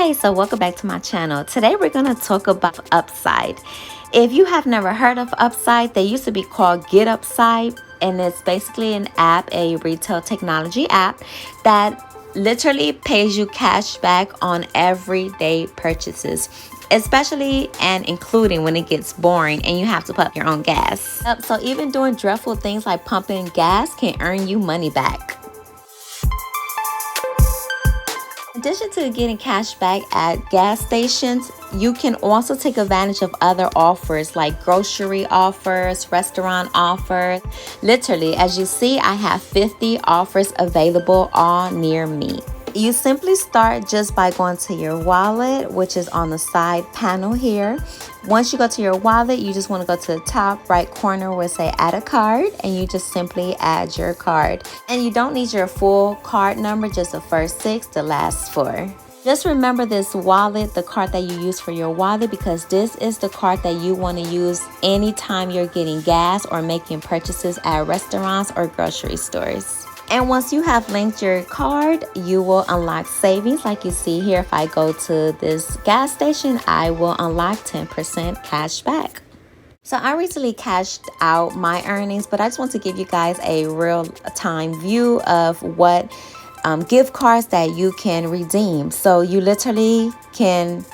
Hey, so welcome back to my channel. Today we're going to talk about Upside. If you have never heard of Upside, they used to be called Get Upside, and it's basically an app, a retail technology app that literally pays you cash back on everyday purchases, especially and including when it gets boring and you have to pump your own gas. So even doing dreadful things like pumping gas can earn you money back. In addition to getting cash back at gas stations, you can also take advantage of other offers like grocery offers, restaurant offers. Literally, as you see, I have 50 offers available all near me. You simply start just by going to your wallet, which is on the side panel here. Once you go to your wallet, you just want to go to the top right corner where it say add a card, and you just simply add your card. And you don't need your full card number, just the first 6, the last 4. Just remember this wallet, the card that you use for your wallet, because this is the card that you want to use anytime you're getting gas or making purchases at restaurants or grocery stores. And once you have linked your card, you will unlock savings. Like you see here, if I go to this gas station, I will unlock 10% cash back. So I recently cashed out my earnings, but I just want to give you guys a real-time view of what gift cards that you can redeem. So you literally can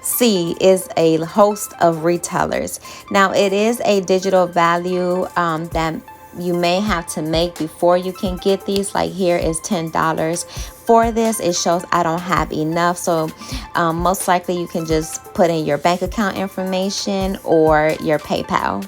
see is a host of retailers. Now it is a digital value that you may have to make before you can get these. Like here is $10 for this. It shows I don't have enough, so most likely you can just put in your bank account information or your PayPal,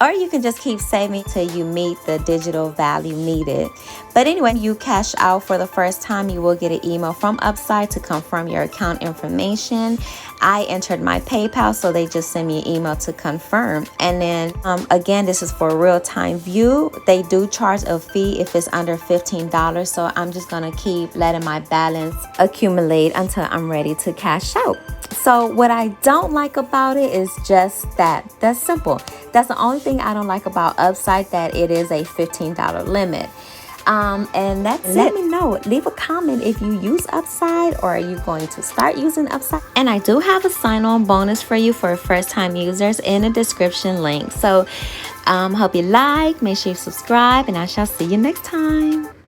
or you can just keep saving till you meet the digital value needed. But anyway, you cash out for the first time, you will get an email from Upside to confirm your account information. I entered my PayPal, so they just send me an email to confirm. And then again, this is for real-time view. They do charge a fee if it's under $15, so I'm just gonna keep letting my balance accumulate until I'm ready to cash out. So what I don't like about it is just that. That's simple. That's the only thing I don't like about Upside, that it is a $15 limit. And that's it. Let me know. Leave a comment if you use Upside, or are you going to start using Upside. And I do have a sign-on bonus for you for first-time users in the description link. So hope you like, make sure you subscribe, and I shall see you next time.